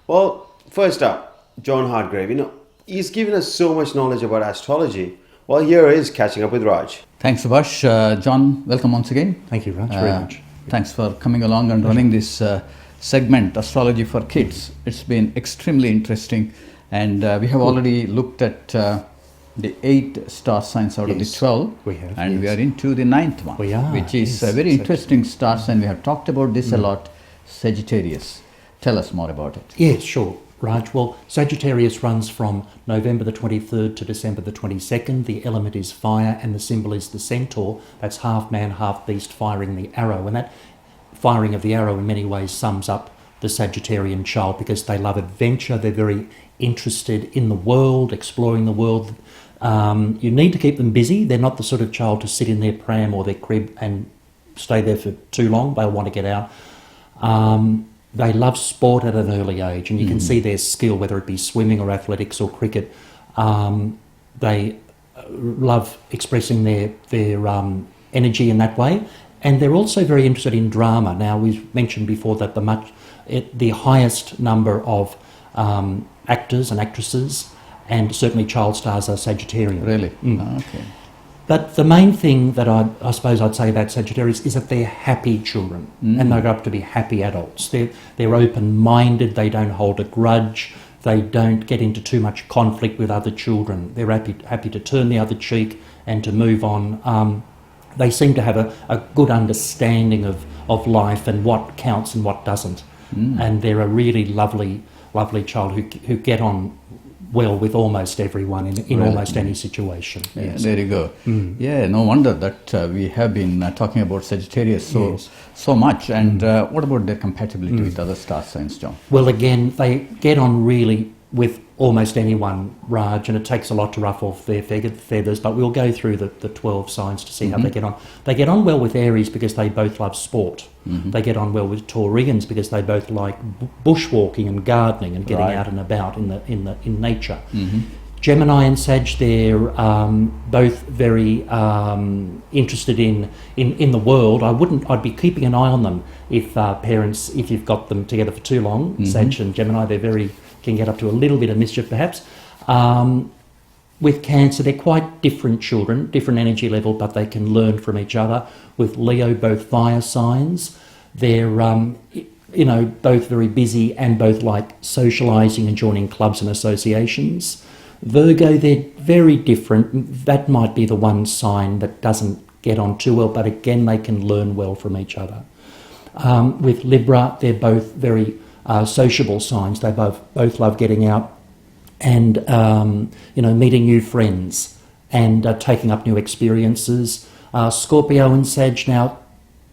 Well, first up, John Hargrave. He's given us so much knowledge about astrology. Well, here is catching up with Raj. Thanks, Subhash. John, welcome once again. Thank you, Raj, very much. Thanks for coming along and running this segment, Astrology for Kids. It's been extremely interesting, and we have already looked at the 8 star signs out of the 12. We have, and we are into the 9th one. We are, which is yes, a very interesting star sign. We have talked about this a lot. Sagittarius. Tell us more about it. Yes, sure, Raj. Well, Sagittarius runs from November the 23rd to December the 22nd. The element is fire and the symbol is the centaur. That's half man, half beast firing the arrow. And that firing of the arrow in many ways sums up the Sagittarian child because they love adventure. They're very interested in the world, exploring the world. You need to keep them busy. They're not the sort of child to sit in their pram or their crib and stay there for too long. They'll want to get out. They love sport at an early age, and you can see their skill, whether it be swimming or athletics or cricket. They love expressing their energy in that way, and they're also very interested in drama. Now, we've mentioned before that the highest number of actors and actresses, and certainly child stars, are Sagittarian. Really? Okay. But the main thing that I suppose I'd say about Sagittarius is that they're happy children and they grow up to be happy adults. They're open-minded, they don't hold a grudge, they don't get into too much conflict with other children. They're happy to turn the other cheek and to move on. They seem to have a good understanding of life and what counts and what doesn't. And they're a really lovely child who get on well with almost everyone in really? Almost any situation. Yeah, yes. There you go. Yeah, no wonder that we have been talking about Sagittarius so much. And what about their compatibility with other star signs, John? Well, again, they get on really with almost anyone, Raj, and it takes a lot to ruffle their feathers, but we'll go through the 12 signs to see how they get on. They get on well with Aries because they both love sport. They get on well with Taurians because they both like bushwalking and gardening and getting out and about in nature. Gemini and Sag, they're both very interested in the world. I'd be keeping an eye on them if you've got them together for too long. Sag and Gemini, can get up to a little bit of mischief perhaps. With Cancer, they're quite different children, different energy level, but they can learn from each other. With Leo, both fire signs. They're both very busy and both like socialising and joining clubs and associations. Virgo, they're very different. That might be the one sign that doesn't get on too well, but again, they can learn well from each other. With Libra, they're both very sociable signs. They both love getting out and meeting new friends and taking up new experiences. Scorpio and Sag. Now,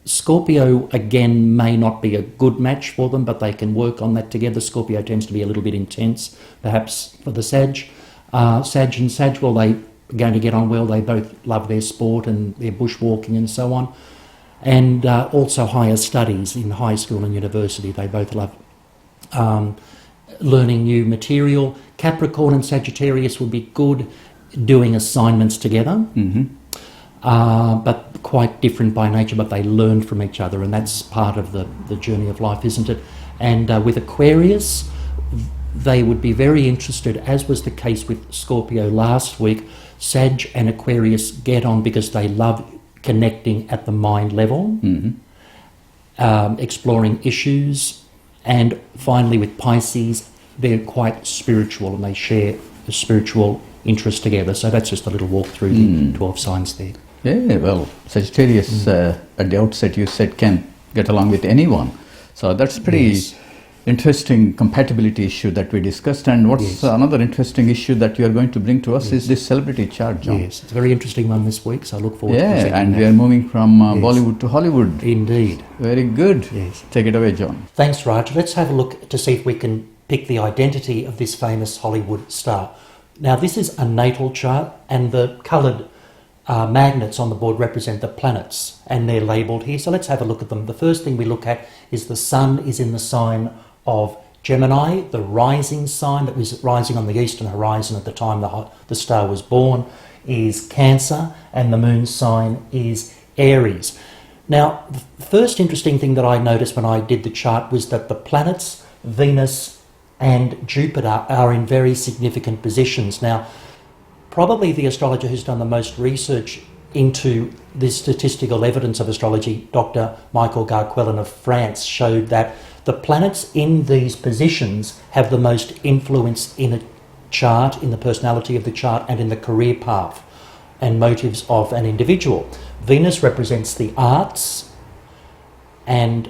Scorpio again may not be a good match for them, but they can work on that together. Scorpio tends to be a little bit intense, perhaps, for the Sag. Sag and Sag, well, they're going to get on well. They both love their sport and their bushwalking and so on. And also higher studies in high school and university. They both love learning new material. Capricorn and Sagittarius would be good doing assignments together, but quite different by nature, but they learn from each other, and that's part of the journey of life, isn't it? And with Aquarius, they would be very interested, as was the case with Scorpio last week. Sag and Aquarius get on because they love connecting at the mind level, exploring issues. And finally, with Pisces, they're quite spiritual and they share a spiritual interest together. So that's just a little walk through the 12 signs there. Yeah, well, Sagittarius, at the outset, you said can get along with anyone. So that's pretty interesting compatibility issue that we discussed. And what's another interesting issue that you are going to bring to us is this celebrity chart, John. Yes, it's a very interesting one this week, so I look forward to presenting and that. we are moving from Bollywood to Hollywood. Indeed. Very good. Yes. Take it away, John. Thanks, Raj. Let's have a look to see if we can pick the identity of this famous Hollywood star. Now, this is a natal chart, and the coloured magnets on the board represent the planets, and they're labelled here. So let's have a look at them. The first thing we look at is the sun is in the sign of Gemini. The rising sign that was rising on the eastern horizon at the time the star was born is Cancer, and the moon sign is Aries. Now, the first interesting thing that I noticed when I did the chart was that the planets, Venus and Jupiter are in very significant positions. Now, probably the astrologer who's done the most research into this statistical evidence of astrology, Dr. Michael Garquelin of France, showed that the planets in these positions have the most influence in a chart, in the personality of the chart, and in the career path and motives of an individual. Venus represents the arts, and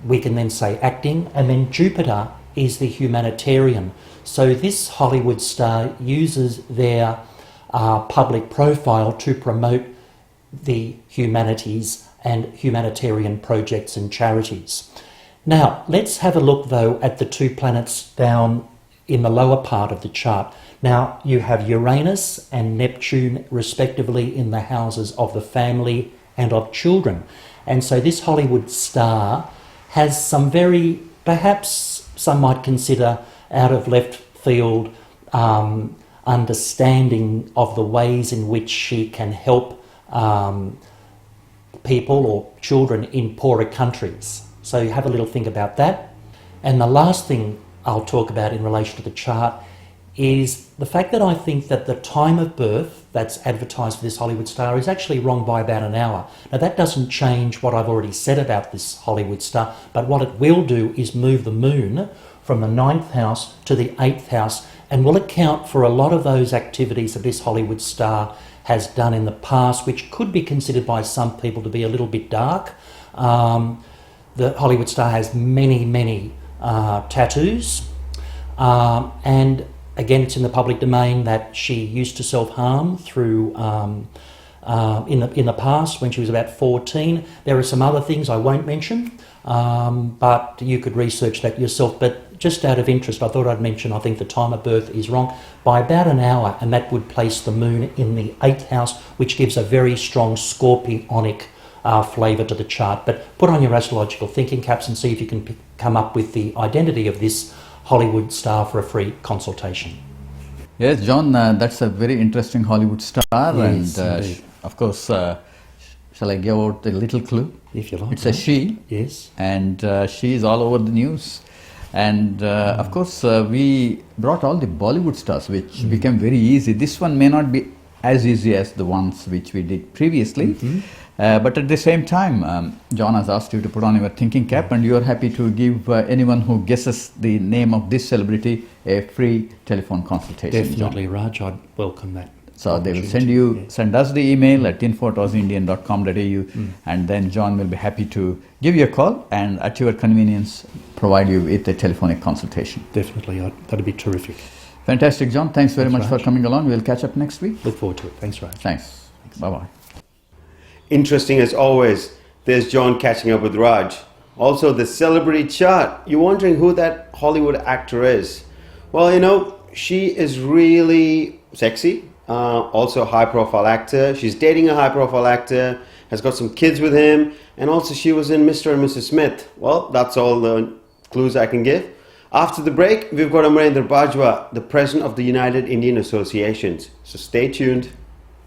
we can then say acting, and then Jupiter is the humanitarian. So this Hollywood star uses their public profile to promote the humanities and humanitarian projects and charities. Now, let's have a look though at the two planets down in the lower part of the chart. Now, you have Uranus and Neptune respectively in the houses of the family and of children. And so this Hollywood star has some very, perhaps some might consider out of left field understanding of the ways in which she can help people or children in poorer countries. So you have a little think about that. And the last thing I'll talk about in relation to the chart is the fact that I think that the time of birth that's advertised for this Hollywood star is actually wrong by about an hour. Now that doesn't change what I've already said about this Hollywood star, but what it will do is move the moon from the 9th house to the 8th house, and will account for a lot of those activities that this Hollywood star has done in the past, which could be considered by some people to be a little bit dark. The Hollywood star has many tattoos, and again, it's in the public domain that she used to self-harm through in the past when she was about 14. There are some other things I won't mention, but you could research that yourself. But just out of interest, I thought I'd mention, I think the time of birth is wrong by about an hour, and that would place the moon in the 8th house, which gives a very strong scorpionic flavour to the chart. But put on your astrological thinking caps and see if you can come up with the identity of this Hollywood star for a free consultation. Yes, John, that's a very interesting Hollywood star. Yes, and of course, shall I give out a little clue? If you like. It's a she. Yes. And she is all over the news. And of course, we brought all the Bollywood stars, which became very easy. This one may not be as easy as the ones which we did previously. But at the same time, John has asked you to put on your thinking cap, and you are happy to give anyone who guesses the name of this celebrity a free telephone consultation. Definitely, John. Raj. I'd welcome that. So they will send us the email at info@aussieindian.com.au, and then John will be happy to give you a call and at your convenience provide you with a telephonic consultation. Definitely, that'd be terrific. Fantastic, John. Thanks very Thanks, much Raj. for coming along. We'll catch up next week. Look forward to it. Thanks, Raj. Thanks. Bye-bye. Interesting as always. There's John catching up with Raj. Also, the celebrity chart. You're wondering who that Hollywood actor is. Well, you know, she is really sexy. Also a high-profile actor. She's dating a high-profile actor. Has got some kids with him. And also she was in Mr. and Mrs. Smith. Well, that's all the clues I can give. After the break, we've got Amarendra Bajwa, the president of the United Indian Associations. So stay tuned.